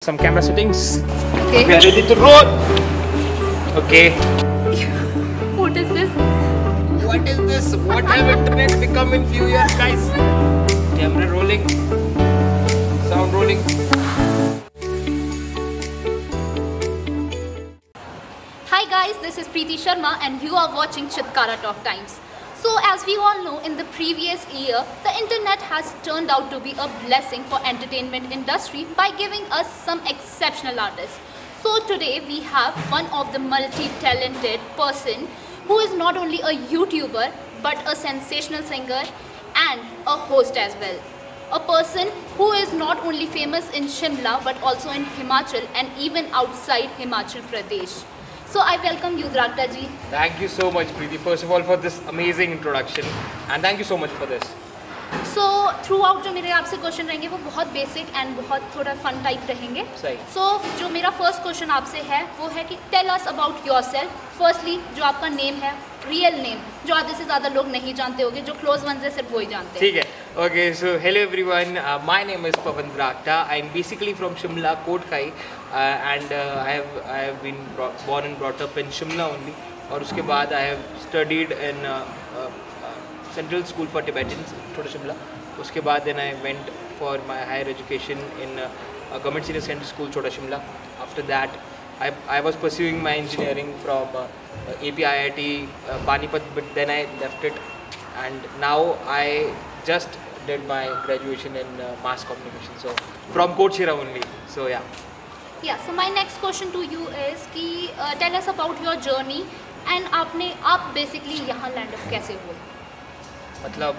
Some camera settings. Okay. We are ready to roll. Okay. What is this? What is this? What have internet become in few years, guys? Camera rolling. Sound rolling. Hi guys, this is Preeti Sharma and you are watching Chitkara Talk Times. So as we all know, in the previous year, the internet has turned out to be a blessing for entertainment industry by giving us some exceptional artists. So today we have one of the multi-talented person who is not only a YouTuber but a sensational singer and a host as well. A person who is not only famous in Shimla but also in Himachal and even outside Himachal Pradesh. So I welcome you, Drakta ji. Thank you so much, Preeti. First of all, for this amazing introduction, and thank you so much for this. So throughout जो मेरे आपसे question रहेंगे वो बहुत basic and बहुत थोड़ा fun type रहेंगे. सही. So जो मेरा फर्स्ट क्वेश्चन आपसे है वो है कि tell us about yourself. Firstly जो आपका नेम है, रियल नेम, जो आधे से ज़्यादा लोग नहीं जानते होंगे, जो क्लोज वन से सिर्फ वही जानते हैं. ठीक है. Okay, so hello everyone. My name is Pavan Drakta. I'm basically from Shimla, Kotkai, and I have been born and brought up in Shimla only. और उसके बाद I have studied in Central School for Tibetans, Chota Shimla. उसके बाद then I went for my higher education in Government Senior Secondary School, Chota Shimla. After that, I was pursuing my engineering from AP IIT Panipat, but then I left it, and now I just did my graduation in mass communication. So from Kochira only. So yeah. Yeah, so my next question to you is कि tell us about your journey and आप basically यहाँ land up कैसे हुए? मतलब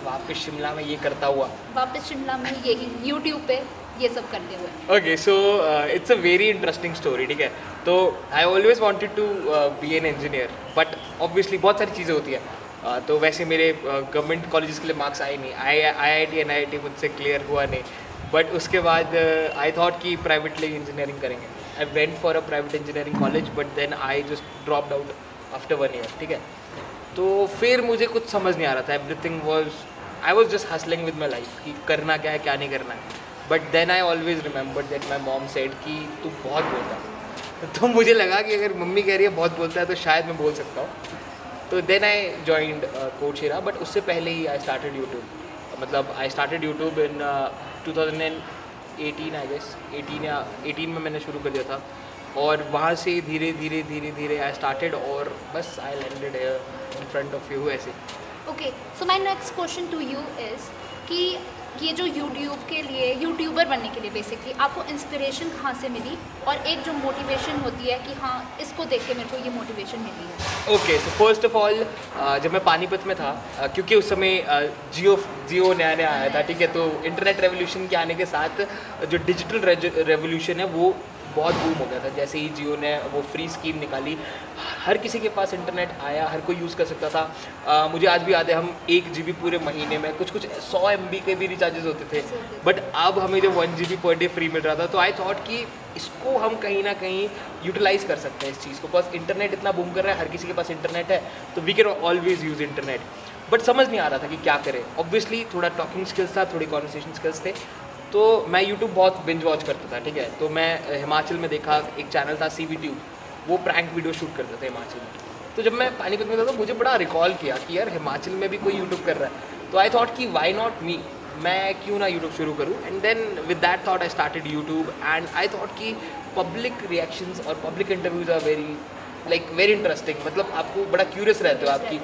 वापस शिमला में ये करता हुआ. वापस शिमला में यही YouTube पे ये सब करते हुए. Okay, so it's a very interesting story. ठीक है. तो I always wanted to be an engineer, but obviously बहुत सारी चीज़ें होती है. तो वैसे मेरे गवर्नमेंट कॉलेजेस के लिए मार्क्स आए नहीं. IIT NIT मुझसे क्लियर हुआ नहीं. बट उसके बाद आई थॉट कि प्राइवेटली इंजीनियरिंग करेंगे. I went for a private engineering college, but then I just dropped out after 1 year. ठीक है. तो फिर मुझे कुछ समझ नहीं आ रहा था. Everything I was just hustling with my life कि करना क्या है क्या नहीं करना है. But then I always remember that my mom said कि तू बहुत बोलता है. तो मुझे लगा कि अगर मम्मी कह रही है बहुत बोलता है तो शायद मैं बोल सकता हूँ. तो देन आई जॉइंड कोचिरा. बट उससे पहले ही आई स्टार्टेड यूट्यूब. मतलब I started YouTube in 2018 I guess. 18 में मैंने शुरू कर दिया था. और वहाँ से धीरे धीरे आई स्टार्टेड और बस I landed here in front of you ऐसे. Okay, so my next question to you is कि ये जो यूट्यूब के लिए, यूट्यूबर बनने के लिए बेसिकली आपको इंस्पिरेशन कहाँ से मिली और एक जो मोटिवेशन होती है कि हाँ इसको देख के मेरे को ये मोटिवेशन मिली है? Okay, so first of all जब मैं पानीपत में था, क्योंकि उस समय जियो नया आया था. ठीक है. तो इंटरनेट रेवोल्यूशन के आने के साथ जो डिजिटल रेवोल्यूशन है वो बहुत बूम हो गया था. जैसे ही जियो ने वो फ्री स्कीम निकाली, हर किसी के पास इंटरनेट आया, हर कोई यूज़ कर सकता था. मुझे आज भी याद है हम 1 GB पूरे महीने में कुछ 100 MB के भी रिचार्जेस होते थे. बट अब हमें जो 1 GB पर डे फ्री मिल रहा था. तो आई थॉट कि इसको हम कहीं ना कहीं यूटिलाइज़ कर सकते हैं इस चीज़ को. बस इंटरनेट इतना बूम कर रहा है, हर किसी के पास इंटरनेट है, तो we can always use internet. But समझ नहीं आ रहा था कि क्या करें. ऑब्वियसली थोड़ा टॉकिंग स्किल्स था, थोड़ी कॉन्वर्सेशन स्किल्स थे. तो मैं यूट्यूब बहुत बिंज वॉच करता था. ठीक है. तो मैं हिमाचल में देखा एक चैनल था CVTube, वो प्रैंक वीडियो शूट करते थे हिमाचल में. तो जब मैं पानीपत में था तो मुझे बड़ा रिकॉल किया कि यार हिमाचल में भी कोई यूट्यूब कर रहा है. तो आई थॉट कि वाई नॉट मी, मैं क्यों ना यूट्यूब शुरू करूँ. And then with that thought I started YouTube. And I thought कि पब्लिक रिएक्शंस और public interviews are very interesting. मतलब आपको बड़ा क्यूरियस रहते हो आपकी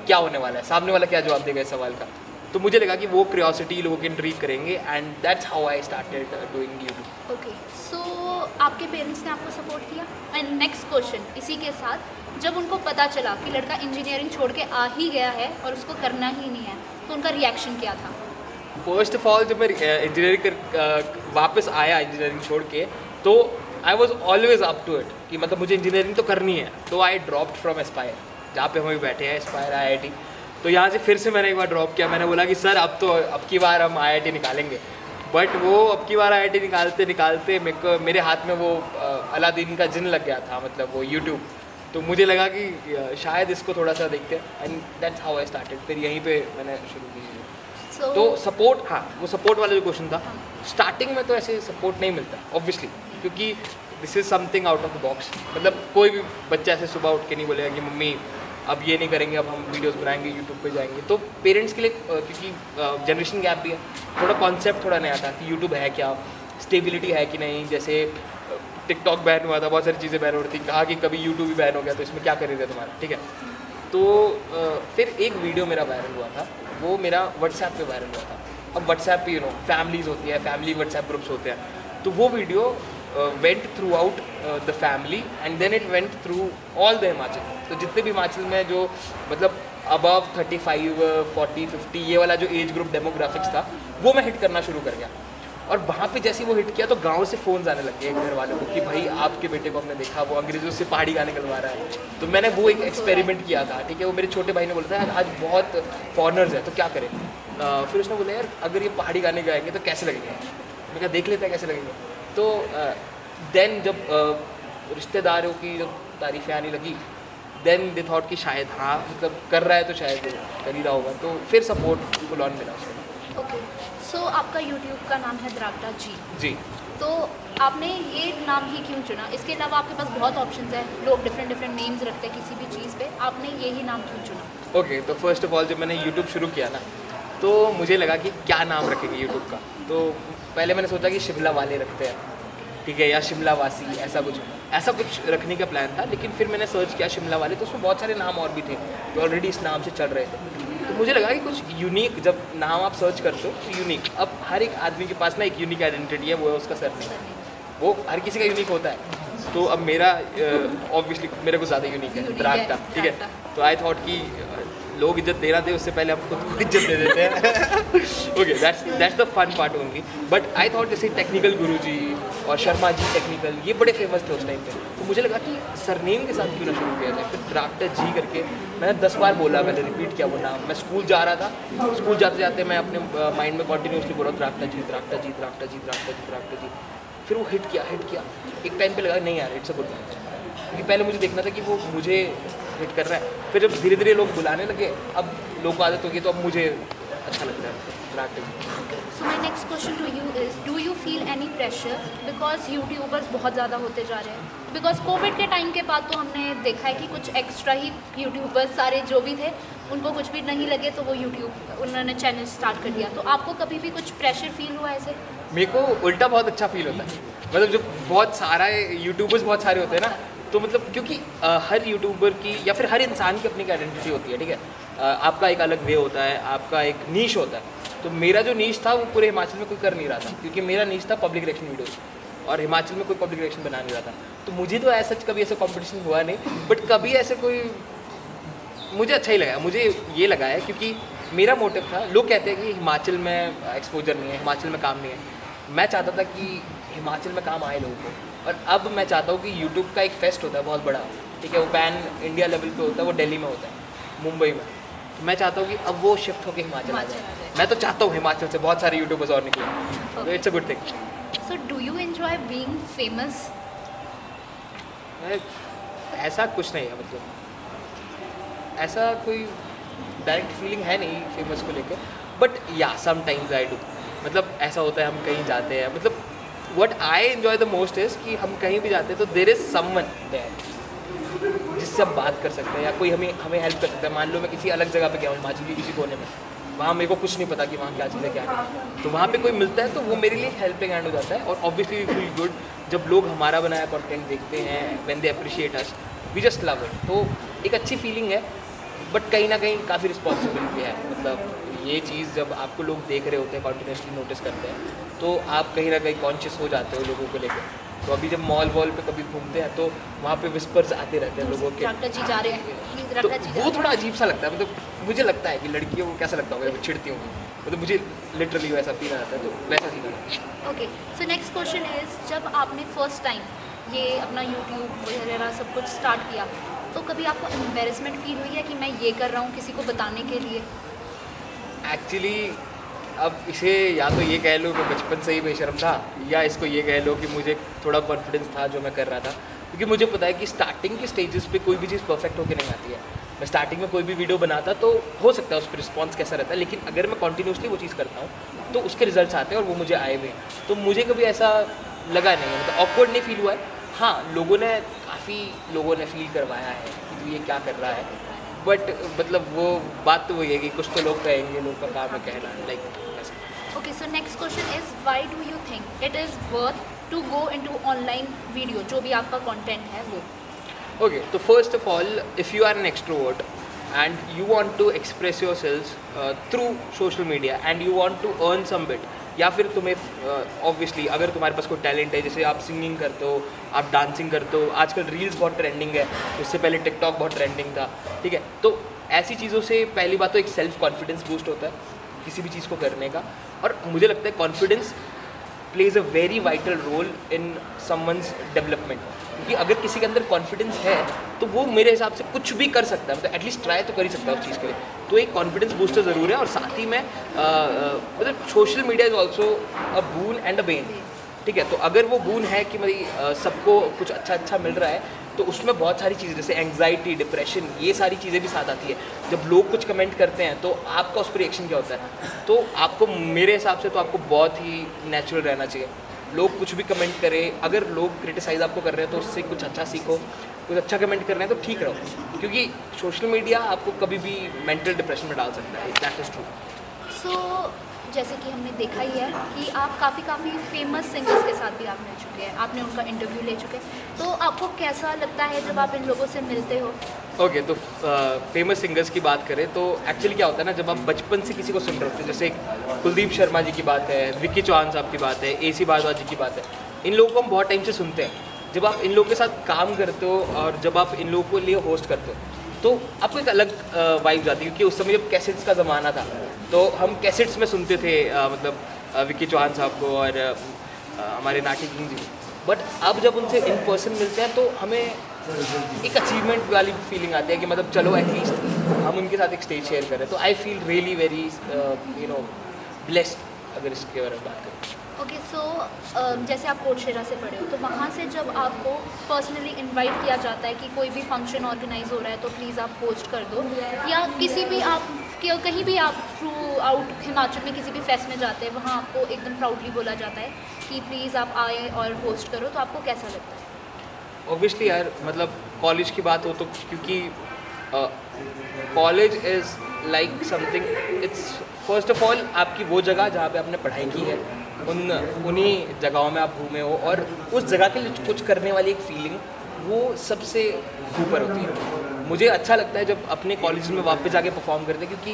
क्या होने वाला है, सामने वाला क्या जवाब देगा इस सवाल का. तो मुझे लगा कि वो क्यूरियोसिटी लोगों के इंट्रीग करेंगे. And that's how I started doing YouTube. Okay, so आपके पेरेंट्स ने आपको सपोर्ट किया. एंड नेक्स्ट क्वेश्चन इसी के साथ, जब उनको पता चला कि लड़का इंजीनियरिंग छोड़ के आ ही गया है और उसको करना ही नहीं है, तो उनका रिएक्शन क्या था? फर्स्ट ऑफ ऑल जब मैं इंजीनियरिंग वापस आया इंजीनियरिंग छोड़ के, तो I was always up to it कि मतलब मुझे इंजीनियरिंग तो करनी है. तो आई ड्रॉप्ड फ्रॉम एस्पायर, जहाँ पे हम भी बैठे हैं, एस्पायर IIT. तो यहाँ से फिर से मैंने एक बार ड्रॉप किया. मैंने बोला कि सर अब की बार हम IIT निकालेंगे. बट वो अब की बार IIT निकालते मेरे हाथ में वो अलादीन का जिन लग गया था, मतलब वो यूट्यूब. तो मुझे लगा कि शायद इसको थोड़ा सा देखते हैं. And that's how I started. फिर यहीं पे मैंने शुरू की. तो सपोर्ट, हाँ वो सपोर्ट वाला जो क्वेश्चन था, स्टार्टिंग में तो ऐसे सपोर्ट नहीं मिलता ऑब्वियसली, क्योंकि this is something out of the box. मतलब कोई भी बच्चा ऐसे सुबह उठ के नहीं बोलेगा कि मम्मी अब ये नहीं करेंगे, अब हम वीडियोस बनाएंगे, यूट्यूब पे जाएंगे। तो पेरेंट्स के लिए क्योंकि जनरेशन गैप भी है, थोड़ा कॉन्सेप्ट थोड़ा नया था कि यूट्यूब है क्या, स्टेबिलिटी है कि नहीं। जैसे टिकटॉक बैन हुआ था, बहुत सारी चीज़ें बैन हो रही थी, कहा कि कभी यूट्यूब भी बैन हो गया तो इसमें क्या करेगा तुम्हारा, ठीक है। तो फिर एक वीडियो मेरा वायरल हुआ था, वो मेरा व्हाट्सएप पे वायरल हुआ था। अब व्हाट्सएप पे फैमिलीज होती है, फैमिली व्हाट्सएप ग्रुप्स होते हैं, तो वो video went throughout the family and then it went through all the Himachal. तो जितने भी हिमाचल में जो मतलब अबव 35, 40, 50 ये वाला जो एज ग्रुप डेमोग्राफिक्स था, वो मैं हिट करना शुरू कर गया। और वहाँ पे जैसे वो हिट किया तो गांव से फ़ोन्स आने लग गए घर वालों को कि भाई आपके बेटे को हमने देखा, वो अंग्रेज़ों से पहाड़ी गाने गलवा रहा है। तो मैंने वो एक एक्सपेरिमेंट किया था, ठीक है। वो मेरे छोटे भाई ने बोला था आज बहुत फॉरनर्स है तो क्या करें। फिर उसने बोला यार अगर ये पहाड़ी गाने गाएंगे तो कैसे लगेंगे। मैं कहा देख लेते हैं कैसे लगेंगे। तो देन जब रिश्तेदारों की जब तारीफ़ें आने लगी, देन दे थॉट कि शायद हाँ मतलब कर रहा है तो शायद कर ही रहा होगा। तो फिर सपोर्ट फुल ऑन मिला उसको। ओके, सो आपका यूट्यूब का नाम है द्राक्टा जी। जी। तो आपने ये नाम ही क्यों चुना? इसके अलावा आपके पास बहुत ऑप्शंस हैं, लोग डिफरेंट नेम्स रखते हैं किसी भी चीज़ पे, आपने यही नाम क्यों चुना? ओके, तो फर्स्ट ऑफ ऑल जब मैंने यूट्यूब शुरू किया ना, तो मुझे लगा कि क्या नाम रखेंगे यूट्यूब का। तो पहले मैंने सोचा कि शिमला वाले रखते हैं, ठीक है, या शिमला वासी, ऐसा कुछ रखने का प्लान था। लेकिन फिर मैंने सर्च किया शिमला वाले, तो उसमें बहुत सारे नाम और भी थे जो ऑलरेडी इस नाम से चल रहे थे। तो मुझे लगा कि कुछ यूनिक, जब नाम आप सर्च करते हो तो यूनिक, अब हर एक आदमी के पास ना एक यूनिक आइडेंटिटी है, वो है उसका सरनेम। वो हर किसी का यूनिक होता है। तो अब मेरा ऑब्वियसली मेरे को ज़्यादा यूनिक है, द्राक्टा, ठीक है। तो आई थॉट कि लोग इज्जत देना थे उससे पहले हम खुद को इज्जत दे देते हैं। Okay, that's the fun part only. But I thought जैसे टेक्निकल गुरुजी और शर्मा जी टेक्निकल, ये बड़े फेमस थे उस टाइम पे। तो मुझे लगा कि सरनेम के साथ क्यों ना शुरू किया जाए। फिर द्राक्टा जी करके मैंने 10 बार बोला, मैंने रिपीट किया वो नाम। मैं स्कूल जा रहा था, स्कूल जाते जाते मैं अपने माइंड में कॉन्टीन्यूसली बोल रहा द्राक्टा जी, द्राक्टा जी, द्राक्टा जी, द्राक्टा जी, द्राक्टा जी। फिर वो हिट किया। एक टाइम पे लगा नहीं यार इट्स अ गुड नाम, क्योंकि पहले मुझे देखना था कि वो मुझे हिट कर रहा है। फिर जब धीरे धीरे लोग बुलाने लगे, अब लोगों को आदत होगी, तो अब मुझे अच्छा लगता है द्राक्टा जी। So my next question to you is, do you feel any pressure because YouTubers बहुत ज़्यादा होते जा रहे हैं? बिकॉज कोविड के टाइम के बाद तो हमने देखा है कि कुछ एक्स्ट्रा ही यूट्यूबर्स सारे जो भी थे उनको कुछ भी नहीं लगे तो वो यूट्यूब उन्होंने चैनल स्टार्ट कर दिया। तो आपको कभी भी कुछ प्रेशर फील हुआ ऐसे? मेरे को उल्टा बहुत अच्छा फील होता है। मतलब जब बहुत सारा यूट्यूबर्स बहुत सारे होते हैं ना, तो मतलब क्योंकि हर यूट्यूबर की या फिर हर इंसान की अपनी आइडेंटिटी होती है, ठीक है। आपका एक अलग वे होता है, आपका एक नीश होता है। तो मेरा जो नीश था वो पूरे हिमाचल में कोई कर नहीं रहा था, क्योंकि मेरा नीश था पब्लिक रिएक्शन वीडियोस, और हिमाचल में कोई पब्लिक रिएक्शन बना नहीं रहा था। तो मुझे तो ऐसा कभी ऐसा कॉम्पिटिशन हुआ नहीं, बट कभी ऐसे कोई मुझे अच्छा ही लगा। मुझे ये लगा है क्योंकि मेरा मोटिव था, लोग कहते हैं कि हिमाचल में एक्सपोजर नहीं है, हिमाचल में काम नहीं है। मैं चाहता था कि हिमाचल में काम आए लोगों को, और अब मैं चाहता हूँ कि यूट्यूब का एक फेस्ट होता है बहुत बड़ा, ठीक है, वो पैन इंडिया लेवल पे होता है, वो दिल्ली में होता है, मुंबई में। तो मैं चाहता हूँ कि अब वो शिफ्ट होकर हिमाचल आ जाए। मैं तो चाहता हूँ हिमाचल से बहुत सारे यूट्यूबर्स और निकले, तो it's a good thing. So do you enjoy being famous? ऐसा कुछ नहीं है, मतलब ऐसा कोई डायरेक्ट फीलिंग है नहीं फेमस को लेकर, बट या समटाइम्स आई डू। मतलब ऐसा होता है हम कहीं जाते हैं, मतलब what I enjoy the most is कि हम कहीं भी जाते हैं तो देयर इज़ समवन देयर जिससे हम बात कर सकते हैं, या कोई हमें हेल्प कर सकता है। मान लो मैं किसी अलग जगह पे गया हूँ, हिमाचल की किसी कोने में, वहाँ मेरे को कुछ नहीं पता कि वहाँ क्या चीज़ है क्या नहीं, तो वहाँ पे कोई मिलता है तो वो मेरे लिए हेल्पिंग हैंड हो जाता है। और ऑब्वियसली वी फील गुड जब लोग हमारा बनाया कंटेंट देखते हैं, when they appreciate us, we just love it. तो एक अच्छी फीलिंग है, बट कहीं ना कहीं काफ़ी रिस्पॉन्सिबिलिटी है। मतलब ये चीज़ जब आपको लोग देख रहे होते हैं, कॉन्टिन्यूसली नोटिस करते हैं, तो आप कहीं ना कहीं कॉन्शियस हो जाते हो लोगों को लेकर। तो अभी जब मॉल वॉल पे कभी घूमते हैं तो वहाँ पे विस्पर्स आते रहते हैं लोगों के, द्राक्टा जी जा रहे हैं, तो वो थोड़ा अजीब सा लगता है। मतलब मुझे लगता है कि लड़कियों को कैसा लगता होगा जब छिड़ती होंगी, मतलब मुझे लिटरली वैसा फील आता है, तो वैसा फील आता है। Okay, so next question is, जब आपने फर्स्ट टाइम ये अपना यूट्यूब वगैरह सब कुछ स्टार्ट किया, तो कभी आपको एम्बेरसमेंट फील हुई है कि मैं ये कर रहा हूँ किसी को बताने के लिए? एक्चुअली अब इसे या तो ये कह लो कि बचपन से ही बेशर्म था, या इसको ये कह लो कि मुझे थोड़ा कॉन्फिडेंस था जो मैं कर रहा था, क्योंकि मुझे पता है कि स्टार्टिंग के स्टेजेस पे कोई भी चीज़ परफेक्ट होकर नहीं आती है। मैं स्टार्टिंग में कोई भी वीडियो बनाता तो हो सकता है उस पर रिस्पॉन्स कैसा रहता है, लेकिन अगर मैं कॉन्टीन्यूसली वो चीज़ करता हूँ तो उसके रिजल्ट्स आते हैं और वो मुझे आए हुए हैं। तो मुझे कभी ऐसा लगा नहीं है, मतलब ऑकवर्ड नहीं फील हुआ है। हाँ, काफ़ी लोगों ने फील करवाया है कि तू ये क्या कर रहा है, बट मतलब वो बात तो वही है कि कुछ तो लोग कहेंगे, लोग का काम है कहना, लाइक ऐसा। Okay, so next question is why do you think it is worth to go into online video, जो भी आपका content है वो? Okay, so first of all, if you are an extrovert and you want to express yourselves through social media and you want to earn some bit, या फिर तुम्हें obviously अगर तुम्हारे पास कोई टैलेंट है, जैसे आप सिंगिंग करते हो, आप डांसिंग करते हो, आजकल रील्स बहुत ट्रेंडिंग है, उससे पहले टिकटॉक बहुत ट्रेंडिंग था, ठीक है। तो ऐसी चीज़ों से पहली बात तो एक सेल्फ कॉन्फिडेंस बूस्ट होता है किसी भी चीज़ को करने का, और मुझे लगता है confidence plays a very vital role in someone's development, क्योंकि अगर किसी के अंदर कॉन्फिडेंस है तो वो मेरे हिसाब से कुछ भी कर सकता है, मतलब एटलीस्ट ट्राई तो कर ही सकता है उस चीज़ के लिए। तो एक कॉन्फिडेंस बूस्टर ज़रूर है, और साथ ही में मतलब social media is also a boon and a Ben, ठीक है। तो अगर वो बून है कि मतलब सबको कुछ अच्छा मिल रहा है, तो उसमें बहुत सारी चीज़ें जैसे एंग्जाइटी, डिप्रेशन, ये सारी चीज़ें भी साथ आती है। जब लोग कुछ कमेंट करते हैं तो आपका उस पर रिएक्शन क्या होता है, तो आपको मेरे हिसाब से तो आपको बहुत ही नेचुरल रहना चाहिए। लोग कुछ भी कमेंट करें, अगर लोग क्रिटिसाइज़ आपको कर रहे हैं तो उससे कुछ अच्छा सीखो, कुछ अच्छा कमेंट कर रहे हैं तो ठीक रहो, क्योंकि सोशल मीडिया आपको कभी भी मेंटल डिप्रेशन में डाल सकता है, दैट इज़ ट्रू। सो जैसे कि हमने देखा ही है कि आप काफ़ी फेमस सिंगर्स के साथ भी आप मिल चुके हैं, आपने उनका इंटरव्यू ले चुके हैं, तो आपको कैसा लगता है जब आप इन लोगों से मिलते हो? ओके, तो फेमस सिंगर्स की बात करें तो एक्चुअली क्या होता है ना, जब आप बचपन से किसी को सुन रहे होते हैं, जैसे कुलदीप शर्मा जी की बात है, विक्की चौहान साहब की बात है, AC भारद्वाज जी की बात है, इन लोगों को हम बहुत टाइम से सुनते हैं। जब आप इन लोगों के साथ काम करते हो और जब आप इन लोगों को लिए होस्ट करते हो तो आपको एक अलग वाइब आती है, क्योंकि उस समय जब कैसेट्स का ज़माना था तो हम कैसेट्स में सुनते थे मतलब विक्की चौहान साहब को और हमारे नाटी किंग जी। बट अब जब उनसे इन पर्सन मिलते हैं तो हमें एक अचीवमेंट वाली फीलिंग आती है कि मतलब चलो एटलीस्ट हम उनके साथ एक स्टेज शेयर करें। तो I feel really very blessed अगर इसके बारे में बात करें। ओके, सो जैसे आप कोटशेरा से पढ़े हो, तो वहाँ से जब आपको पर्सनली इनवाइट किया जाता है कि कोई भी फंक्शन ऑर्गेनाइज हो रहा है तो प्लीज़ आप होस्ट कर दो, या किसी भी आप कहीं भी आप थ्रू आउट हिमाचल में किसी भी फेस्ट में जाते हैं, वहाँ आपको एकदम प्राउडली बोला जाता है कि प्लीज़ आप आए और होस्ट करो, तो आपको कैसा लगता है? ऑब्वियसली यार, मतलब कॉलेज की बात हो तो, क्योंकि college is like something, it's first of all आपकी वो जगह जहाँ पे आपने पढ़ाई की है, उन्हीं जगहों में आप घूमे हो, और उस जगह के लिए कुछ करने वाली एक फीलिंग वो सबसे ऊपर होती है। मुझे अच्छा लगता है जब अपने कॉलेज में वापस जाके परफॉर्म करते हैं, क्योंकि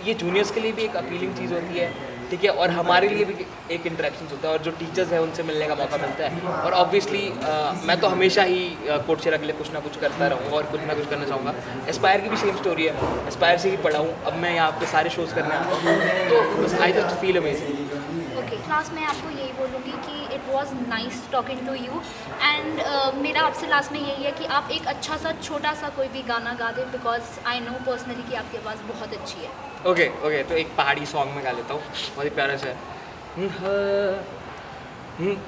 ये जूनियर्स के लिए भी एक अपीलिंग चीज़ होती है, ठीक है, और हमारे लिए भी एक इंटरेक्शन होता है, और जो टीचर्स हैं उनसे मिलने का मौका मिलता है। और ऑब्वियसली मैं तो हमेशा ही कोटशेरा के लिए कुछ ना कुछ करता रहूँगा और कुछ ना कुछ करना चाहूँगा। एस्पायर की भी सेम स्टोरी है, एस्पायर से ही पढ़ा हूँ, अब मैं यहाँ पे सारे शोज़ करने आता हूँ, तो बस I just feel amazing. Okay, last में आपको यही बोलूँगी कि it was nice talking to you, and मेरा आपसे लास्ट में यही है कि आप एक अच्छा सा छोटा सा कोई भी गाना गा दें, बिकॉज आई नो पर्सनली कि आपकी आवाज़ बहुत अच्छी है। ओके, तो एक पहाड़ी सॉन्ग में गा लेता हूँ, बहुत ही प्यारा सा है।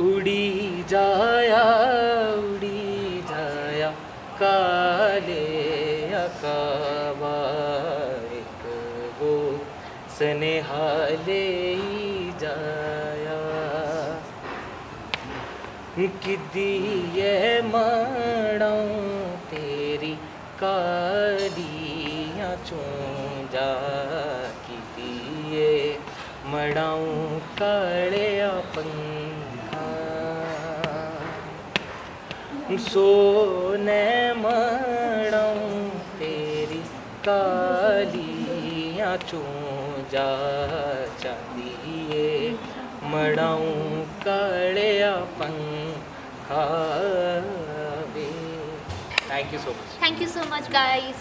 उड़ी जाया काले अकावा, एक वो स्नेहाले जाया कि दिए माड़ा तेरी कालियाँ चूंजा, कि दिए मड़ाऊँ काले पंखा, सोने मड़ाऊँ तेरी कालियाँ चूंजा, दिए मड़ाऊँ काले पंखा। Thank you so much. Thank you so much, guys.